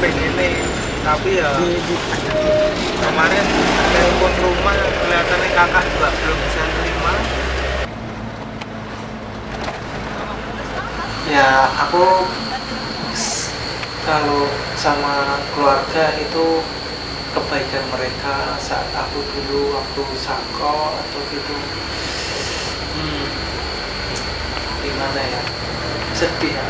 pengen nih, tapi ya kemarin telepon rumah kelihatannya kakak juga belum bisa terima. Ya aku kalau sama keluarga itu kebaikan mereka saat aku dulu waktu sako atau gitu, gimana ya, sedih ya,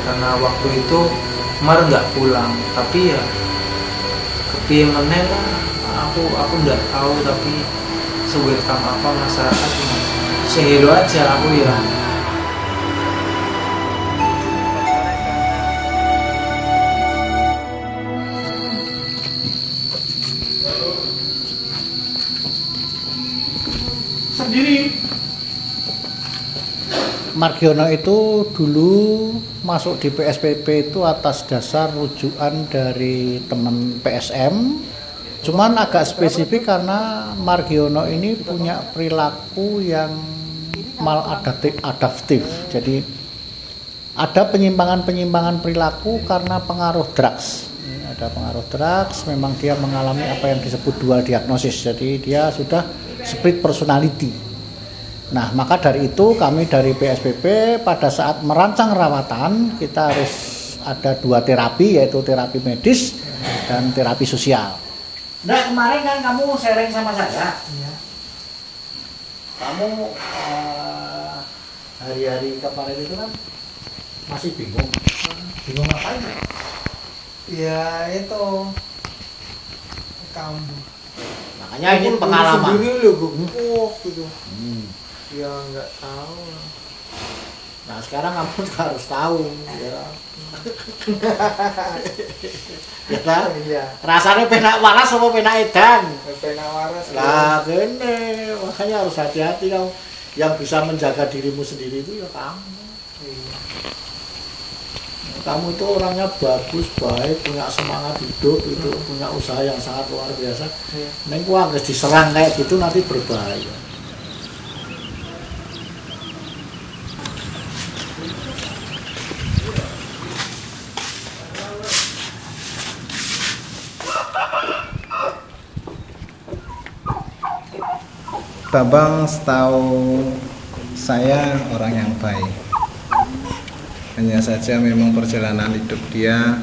karena waktu itu Mar nggak pulang, tapi ya kepiye meneh lah, aku nggak tahu, tapi se-welcome apa masyarakat sehelo aja aku ya. Margiono itu dulu masuk di PSPP itu atas dasar rujukan dari teman PSM. Cuman agak spesifik karena Margiono ini punya perilaku yang maladaptif. Jadi ada penyimpangan-penyimpangan perilaku karena pengaruh drugs. Ada pengaruh drugs, memang dia mengalami apa yang disebut dual diagnosis. Jadi dia sudah split personality. Nah, maka dari itu kami dari PSPP pada saat merancang rawatan kita harus ada dua terapi, yaitu terapi medis dan terapi sosial. Nah, kemarin kan kamu sharing sama saya. Iya. Kamu hari-hari kemarin itu kan masih bingung. Bingung ngapain? Ya itu kamu. Makanya ini pengalaman. Sendiri loh, gitu. Ya nggak tahu. Nah sekarang kamu harus tahu ya. Ya kan? Iya. Rasanya penak waras sama penak edan. Penak waras. Lah gini, makanya harus hati-hati kamu. Yang bisa menjaga dirimu sendiri itu ya kamu. Iya. Kamu itu orangnya bagus, baik, punya semangat hidup, itu punya usaha yang sangat luar biasa. Iya. Neng gua harus diserang kayak gitu nanti berbahaya. Bambang setahu saya orang yang baik. Hanya saja memang perjalanan hidup dia,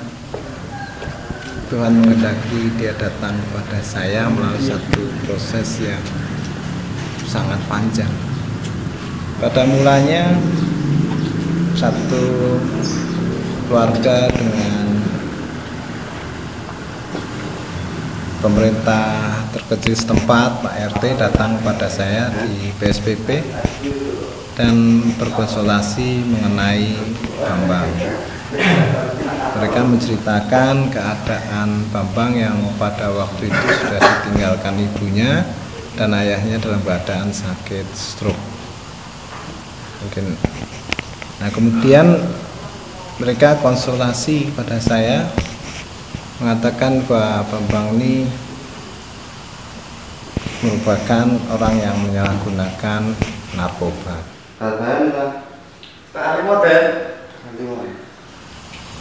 Tuhan menghendaki dia datang kepada saya melalui satu proses yang sangat panjang. Pada mulanya satu keluarga dengan pemerintah terkecil setempat, Pak RT, datang kepada saya di PSPP dan berkonsultasi mengenai Bambang. Mereka menceritakan keadaan Bambang yang pada waktu itu sudah ditinggalkan ibunya dan ayahnya dalam keadaan sakit stroke. Mungkin. Nah, kemudian mereka konsultasi kepada saya, mengatakan bahwa Bambang ini merupakan orang yang menyalahgunakan narkoba.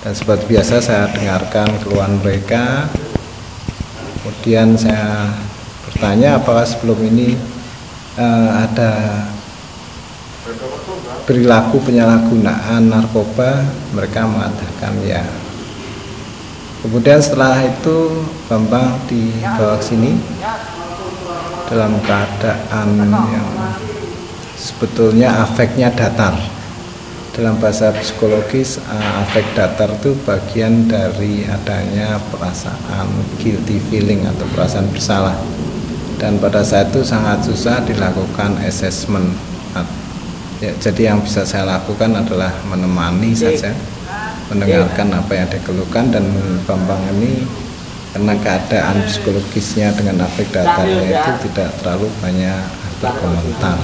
Dan seperti biasa saya dengarkan keluhan mereka. Kemudian saya bertanya apakah sebelum ini ada perilaku penyalahgunaan narkoba. Mereka mengatakan ya. Kemudian setelah itu Bambang dibawa ke sini dalam keadaan yang sebetulnya afeknya datar. Dalam bahasa psikologis, afek datar itu bagian dari adanya perasaan guilty feeling atau perasaan bersalah. Dan pada saat itu sangat susah dilakukan assessment. Ya, jadi yang bisa saya lakukan adalah menemani saja, mendengarkan apa yang dikeluhkan, dan Bambang ini karena keadaan psikologisnya dengan afek datarnya itu tidak terlalu banyak berkomentar.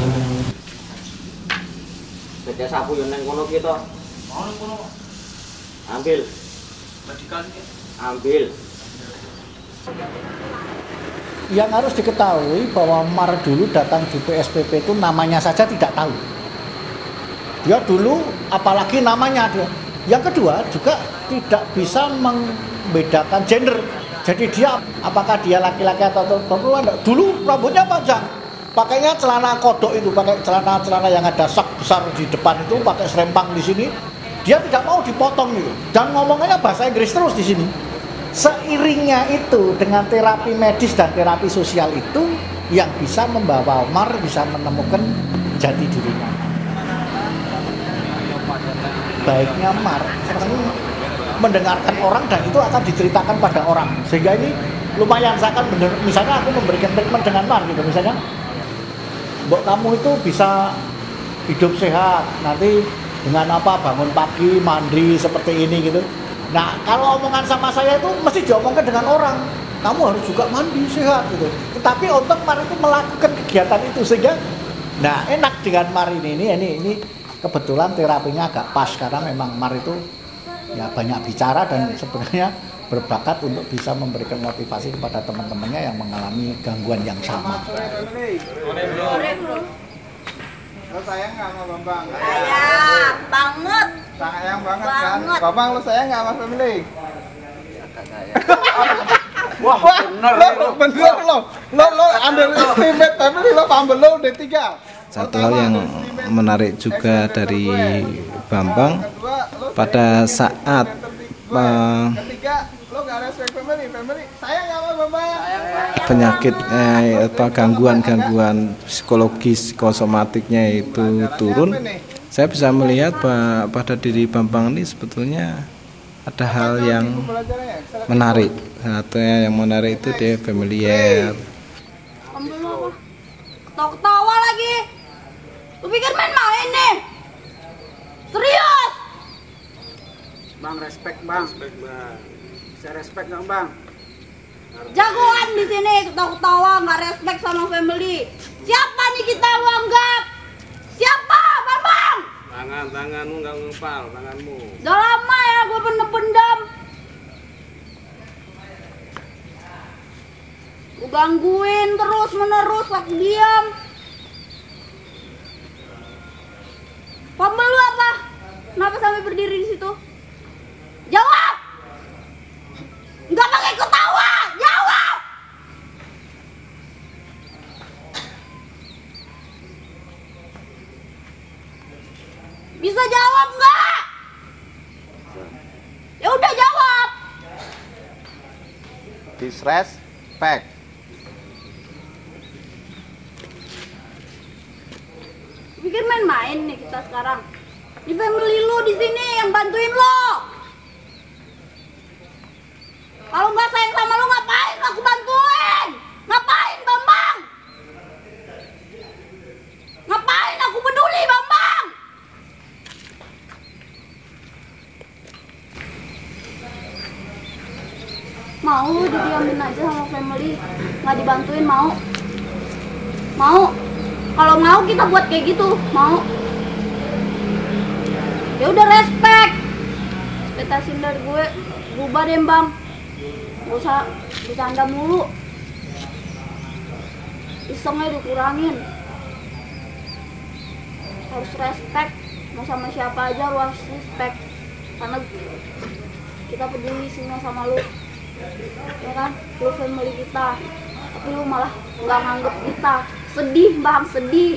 Sapu yang neng kono kita. Ambil. Ambil. Yang harus diketahui bahwa Mar dulu datang di PSPP itu namanya saja tidak tahu. Dia dulu apalagi namanya dia Yang kedua juga tidak bisa membedakan gender. Jadi dia apakah dia laki-laki atau perempuan. Dulu rambutnya panjang, pakainya celana kodok itu, pakai celana yang ada sak besar di depan itu, pakai serempang di sini. Dia tidak mau dipotong gitu. Dan ngomongnya bahasa Inggris terus di sini. Seiringnya itu dengan terapi medis dan terapi sosial itu yang bisa membawa Mar bisa menemukan jati dirinya. Baiknya Mar mendengarkan orang dan itu akan diceritakan pada orang, sehingga ini lumayan. Saya akan misalnya aku memberikan treatment dengan Mar gitu, misalnya Mbok kamu itu bisa hidup sehat nanti dengan apa, bangun pagi mandi seperti ini gitu. Nah kalau omongan sama saya itu mesti diomongkan dengan orang, kamu harus juga mandi sehat gitu. Tetapi untuk Mar itu melakukan kegiatan itu, sehingga nah enak dengan Mar ini kebetulan terapinya agak pas karena memang Mar itu ya banyak bicara dan sebenarnya berbakat untuk bisa memberikan motivasi kepada teman-temannya yang mengalami gangguan yang sama. Lo sayang nggak sama Bambang? Sayang banget. Sayang banget kan? Bambang lo sayang nggak sama family? Wah, bener lo underestimate family lo, pambel lo udah 3. Satu hal yang menarik juga dari Bambang, pada saat penyakit gangguan psikologis psikosomatiknya itu turun, saya bisa melihat pada diri Bambang ini sebetulnya ada hal yang menarik. Satunya yang menarik itu dia familiar. Ambil apa? Ketawa lagi. Lu pikir main-main nih? Serius? Bang, respect bang. Bisa respect dong bang. Jagoan di sini ketawa-ketawa, nggak respect sama family. Siapa nih kita lu anggap? Siapa, Bambang? Tanganmu nggak ngepal, tanganmu. Udah lama ya gue pendem-pendem. Gue gangguin terus menerus, aku diam. Pambel lu apa? Kenapa sampai berdiri di situ? Jawab! Nggak pakai ketawa! Jawab! Bisa jawab nggak? Ya udah jawab. Disrespect. Pikir main-main nih kita sekarang. Di family lu di sini yang bantuin lo. Kalau nggak sayang sama lu ngapain aku bantuin? Ngapain Bambang? Ngapain aku peduli Bambang? Mau didiamin aja sama family, nggak dibantuin mau? Mau? Kalau mau kita buat kayak gitu, mau? Ya udah respect. Betasin dari gue, berubah deh Bang. Gak usah bercanda mulu. Isengnya dikurangin. Harus respect. Mau sama siapa aja lu harus respect. Karena kita peduli semua sama lu. Ya kan? Lu family kita. Tapi lu malah nggak nganggep kita. Sedih Bang, sedih.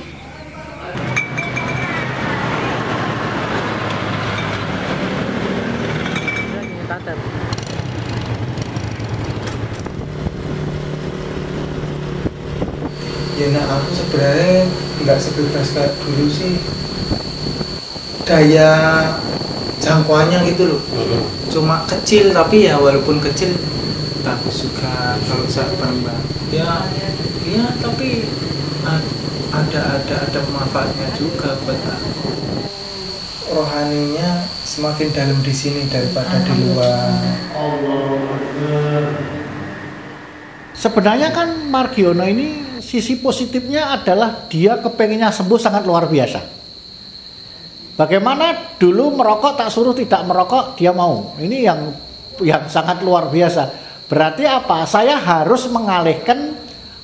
Ya nah aku sebenarnya nggak sebebas kayak dulu sih, daya jangkauannya gitu loh. Cuma kecil tapi ya walaupun kecil bagus juga kalau saya berembang. Ya tapi ada manfaatnya juga buat aku. Rohaninya semakin dalam di sini daripada di luar. Sebenarnya kan Margiono ini sisi positifnya adalah dia kepengennya sembuh sangat luar biasa. Bagaimana dulu merokok tak suruh tidak merokok dia mau. Ini yang sangat luar biasa. Berarti apa? Saya harus mengalihkan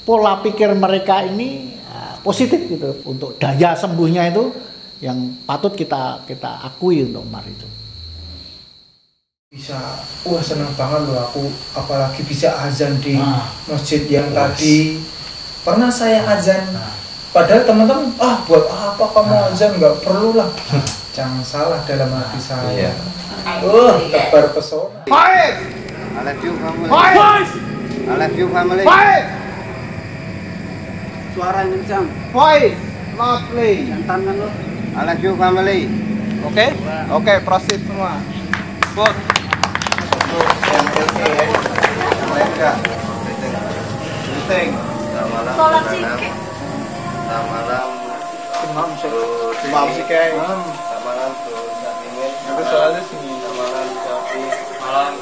pola pikir mereka ini positif gitu untuk daya sembuhnya itu yang patut kita akui untuk Mar itu. Bisa, wah senang banget loh aku, apalagi bisa azan di masjid yang tadi pernah saya azan. Padahal teman-teman, buat apa kamu azan, nggak perlu lah. Jangan salah dalam hati saya. Tebar pesona. I love you family. I love you family. Suara yang kencang. Lovely. Jantan kan lo. I love you family. Oke? Oke, proceed semua. Good. Sholat sikit. Selamat malam. Imam Maaf sih kayak. Selamat malam tuh. Itu soalnya sini. Selamat malam Sofi. Malam.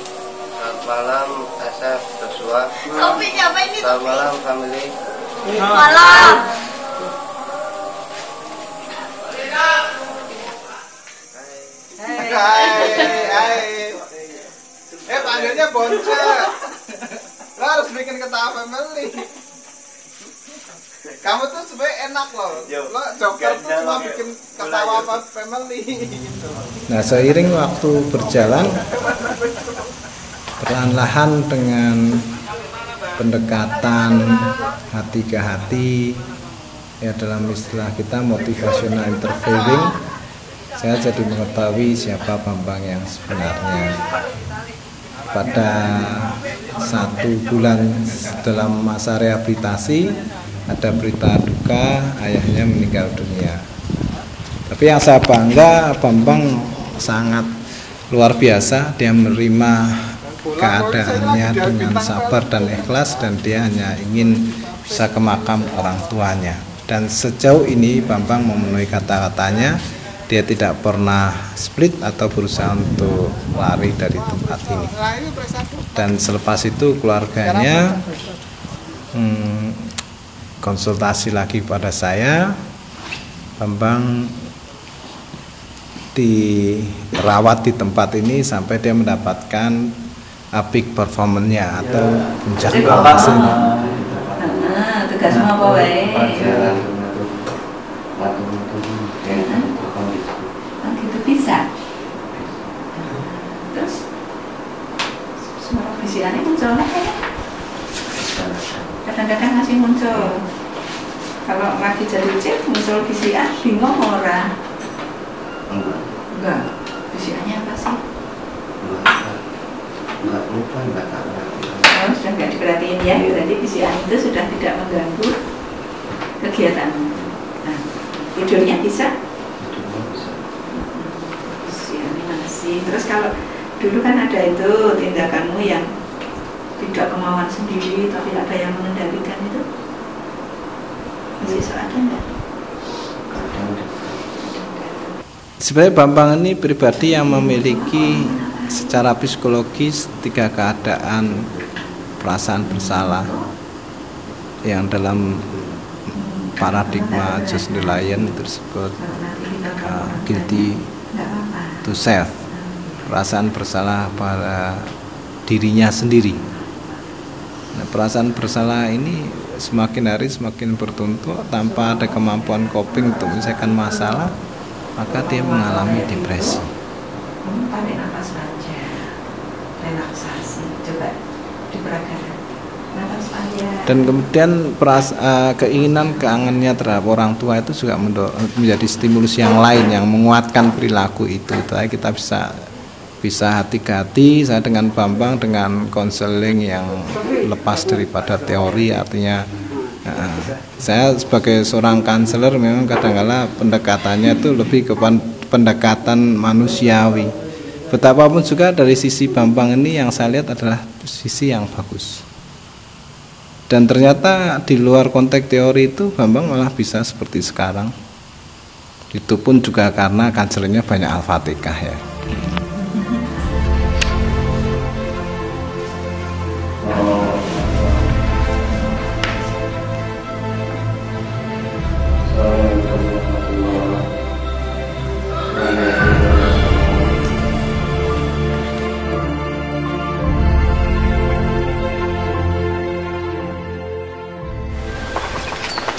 Selamat malam Asaf Joshua. Kopi siapa ini? Selamat malam family. Malam. Hai. Panggilnya Bonce. Lo harus bikin ketawa family. Kamu tuh sebenarnya enak loh. Lo joker tuh cuma bikin ketawa family gitu. Nah, seiring waktu berjalan, perlahan-lahan dengan pendekatan hati ke hati, ya dalam istilah kita motivational interviewing, saya jadi mengetahui siapa Bambang yang sebenarnya. Pada 1 bulan dalam masa rehabilitasi, ada berita duka, ayahnya meninggal dunia. Tapi yang saya bangga, Bambang sangat luar biasa, dia menerima keadaannya dengan sabar dan ikhlas, dan dia hanya ingin bisa ke makam orang tuanya. Dan sejauh ini Bambang memenuhi kata-katanya, dia tidak pernah split atau berusaha untuk lari dari tempat ini. Dan selepas itu keluarganya konsultasi lagi pada saya. Bambang dirawat di tempat ini sampai dia mendapatkan peak performance-nya atau puncak hasilnya. Tugasmu apa wae? Gitu bisa. Terus semua visiannya muncul lah ya. Kadang-kadang masih muncul. Kalau lagi jadi cek muncul visian, bingung orang. Enggak. Visiannya apa sih? Enggak lupa, enggak tahu. Oh, sudah nggak diperhatiin ya, berarti visian itu sudah tidak mengganggu kegiatanmu. Nah, tidurnya bisa? Visiannya masih. Terus kalau dulu kan ada itu tindakanmu yang tidak kemauan sendiri tapi ada yang mengendalikan itu, masih ada enggak? Sebenarnya Bambang ini pribadi yang memiliki secara psikologis 3 keadaan perasaan bersalah yang dalam paradigma Just the Lion tersebut guilty to self, perasaan bersalah pada dirinya sendiri. Nah, perasaan bersalah ini semakin hari semakin bertuntut, tanpa ada kemampuan coping untuk menyelesaikan masalah, maka dia mengalami depresi. Tarik nafas panjang, relaksasi, coba diperagakan nafas panjang. Dan kemudian keinginan keangannya terhadap orang tua itu juga menjadi stimulus yang lain yang menguatkan perilaku itu. Tapi kita bisa hati ke hati. Saya dengan Bambang dengan konseling yang lepas daripada teori, artinya saya sebagai seorang konselor memang kadang-kala pendekatannya itu lebih ke pendekatan manusiawi. Betapapun juga dari sisi Bambang ini yang saya lihat adalah sisi yang bagus. Dan ternyata di luar konteks teori itu Bambang malah bisa seperti sekarang. Itu pun juga karena konselernya banyak Al-Fatihah ya.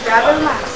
Double mas.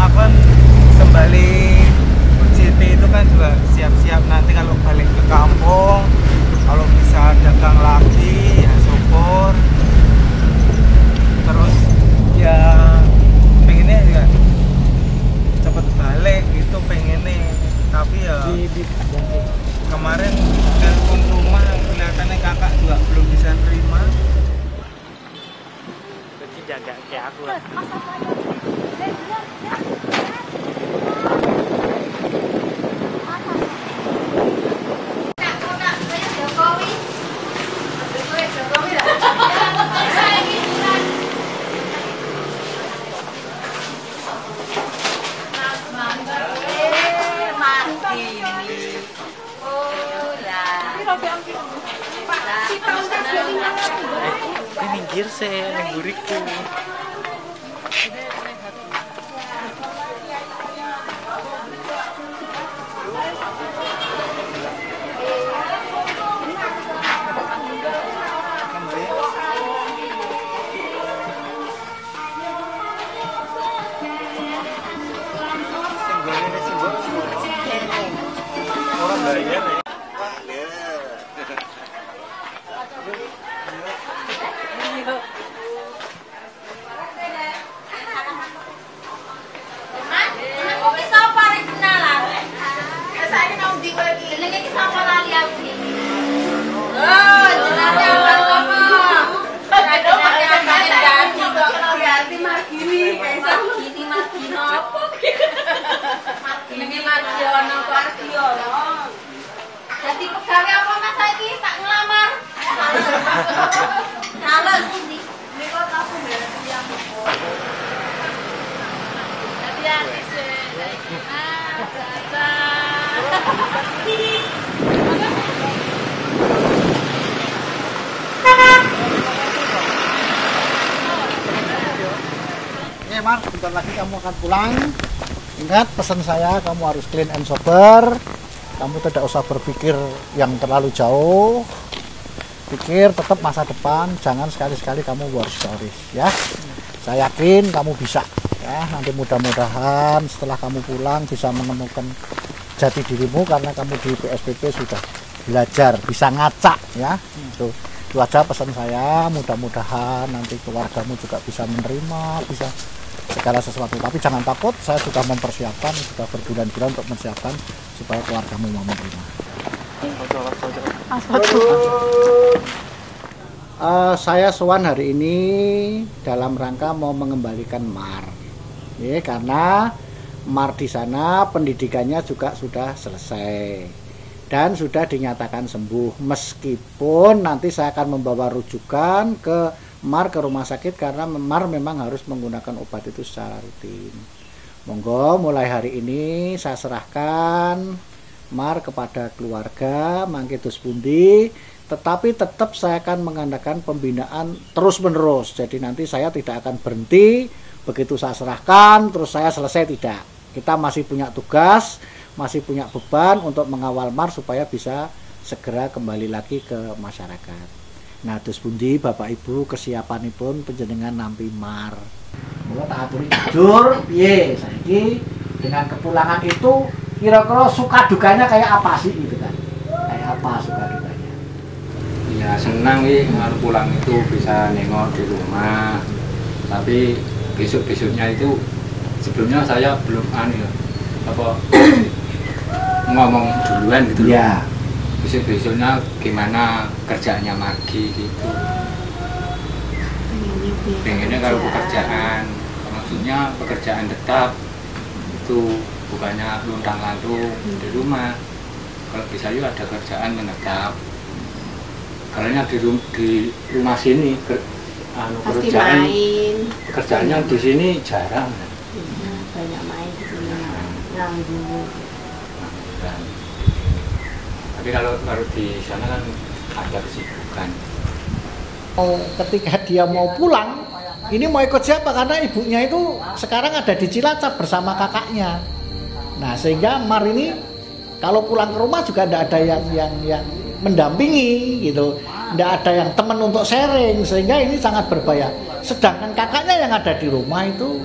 aku kan kembali UJT itu kan juga siap-siap nanti kalau balik ke kampung, kalau bisa dagang lagi ya syukur. Terus ya pengennya juga cepet balik gitu pengennya, tapi ya kemarin telepon rumah kelihatannya kakak juga belum bisa terima. Jadi jaga kayak aku lah. Ini minggir saya, nengguriku. Orang bayar ya. Jadi pegawai apa mas lagi tak ngelamar? Calon sih. Ini kok aku beres yang hati-hati sih. Oke Mar, bentar lagi kamu akan pulang. Ingat pesan saya, kamu harus clean and sober. Kamu tidak usah berpikir yang terlalu jauh. Pikir tetap masa depan, jangan sekali-sekali kamu war stories ya. Saya yakin kamu bisa ya. Nanti mudah-mudahan setelah kamu pulang bisa menemukan jati dirimu, karena kamu di PSBB sudah belajar, bisa ngacak ya. Itu aja pesan saya. Mudah-mudahan nanti keluargamu juga bisa menerima, bisa segala sesuatu. Tapi jangan takut, saya sudah mempersiapkan, sudah berbulan-bulan untuk mempersiapkan supaya keluargamu mau menerima. Saya sowan hari ini dalam rangka mau mengembalikan Mar, ya, karena Mar di sana pendidikannya juga sudah selesai dan sudah dinyatakan sembuh. Meskipun nanti saya akan membawa rujukan ke Mar ke rumah sakit karena Mar memang harus menggunakan obat itu secara rutin. Monggo mulai hari ini saya serahkan Mar kepada keluarga mangke dos pundi, tetapi tetap saya akan mengadakan pembinaan terus menerus. Jadi nanti saya tidak akan berhenti begitu saya serahkan terus saya selesai, tidak. Kita masih punya tugas, masih punya beban untuk mengawal Mar supaya bisa segera kembali lagi ke masyarakat. Nah, dos pundi Bapak Ibu kesiapanipun panjenengan nampi Mar. Mula tak aturi jujur, piye saiki dengan kepulangan itu kira-kira suka dukanya kayak apa sih gitu kan? Kayak apa suka dukanya? Ya senang nih kalau pulang itu bisa nengok di rumah. Tapi besok-besoknya itu sebelumnya saya belum ngomong duluan gitu. Ya. Besok-besoknya gimana kerjaannya Margi gitu. Pengennya kalau pekerjaan, maksudnya pekerjaan tetap itu bukannya luntang-lantung di rumah. Kalau bisa yuk ada kerjaan menetap. Karena di rumah sini pekerjaannya di sini jarang. Banyak main di sini, nganggur. Tapi kalau di sana kan ada kesibukan. Ketika dia mau pulang, ini mau ikut siapa? Karena ibunya itu sekarang ada di Cilacap bersama kakaknya. Nah, sehingga Mar ini kalau pulang ke rumah juga tidak ada yang mendampingi gitu, tidak ada yang teman untuk sharing, sehingga ini sangat berbahaya. Sedangkan kakaknya yang ada di rumah itu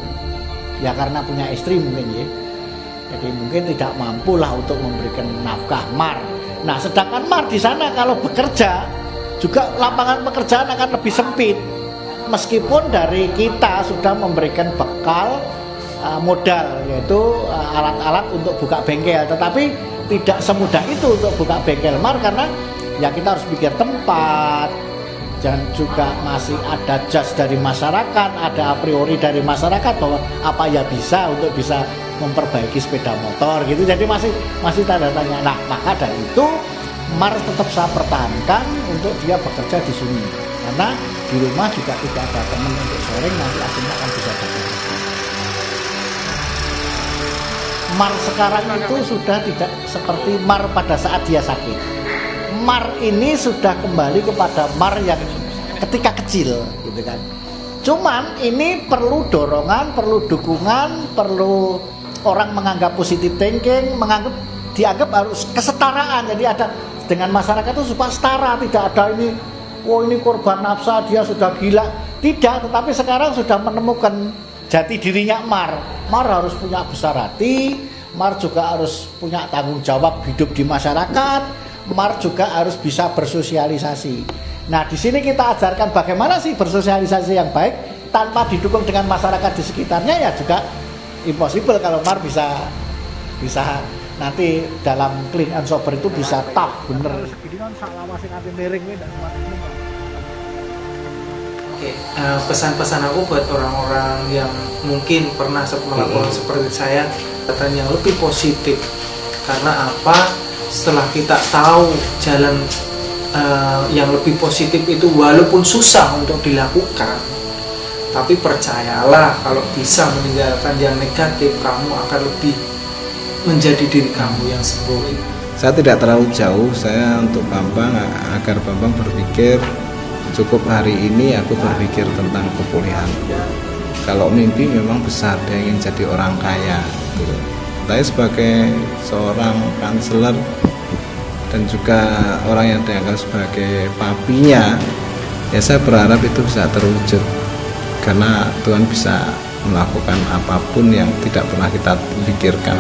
ya karena punya istri mungkin ya. Jadi mungkin tidak mampu lah untuk memberikan nafkah Mar. Nah, sedangkan Mar di sana kalau bekerja juga lapangan pekerjaan akan lebih sempit. Meskipun dari kita sudah memberikan bekal modal, yaitu alat-alat untuk buka bengkel, tetapi tidak semudah itu untuk buka bengkel Mar, karena ya kita harus pikir tempat, dan juga masih ada jas dari masyarakat, ada a priori dari masyarakat bahwa apa ya bisa untuk bisa memperbaiki sepeda motor gitu. Jadi masih tanda tanya. Nah, maka dari itu Mar tetap saya pertahankan untuk dia bekerja di sini, karena di rumah juga tidak ada teman untuk sharing, nanti akhirnya akan bisa dapat. Mar sekarang itu sudah tidak seperti Mar pada saat dia sakit. Mar ini sudah kembali kepada Mar yang ketika kecil gitu kan. Cuman ini perlu dorongan, perlu dukungan, perlu orang menganggap positive thinking, dianggap harus kesetaraan. Jadi ada dengan masyarakat itu supaya setara, tidak ada ini ini korban nafsa, dia sudah gila. Tidak, tetapi sekarang sudah menemukan jati dirinya Mar. Mar harus punya besar hati, Mar juga harus punya tanggung jawab hidup di masyarakat, Mar juga harus bisa bersosialisasi. Nah, di sini kita ajarkan bagaimana sih bersosialisasi yang baik tanpa didukung dengan masyarakat di sekitarnya, ya juga impossible kalau Mar bisa nanti dalam clean and sober itu bisa tough bener. Oke, pesan-pesan aku buat orang-orang yang mungkin pernah melakukan seperti saya, yang lebih positif. Karena apa? Setelah kita tahu jalan yang lebih positif itu walaupun susah untuk dilakukan, tapi percayalah kalau bisa meninggalkan yang negatif, kamu akan lebih menjadi diri kamu yang sempurna. Saya tidak terlalu jauh, saya untuk Bambang agar Bambang berpikir cukup hari ini aku berpikir tentang kepulihan. Kalau mimpi memang besar, dia ingin jadi orang kaya gitu. Saya sebagai seorang kanseler dan juga orang yang dianggap sebagai papinya, ya saya berharap itu bisa terwujud, karena Tuhan bisa melakukan apapun yang tidak pernah kita pikirkan.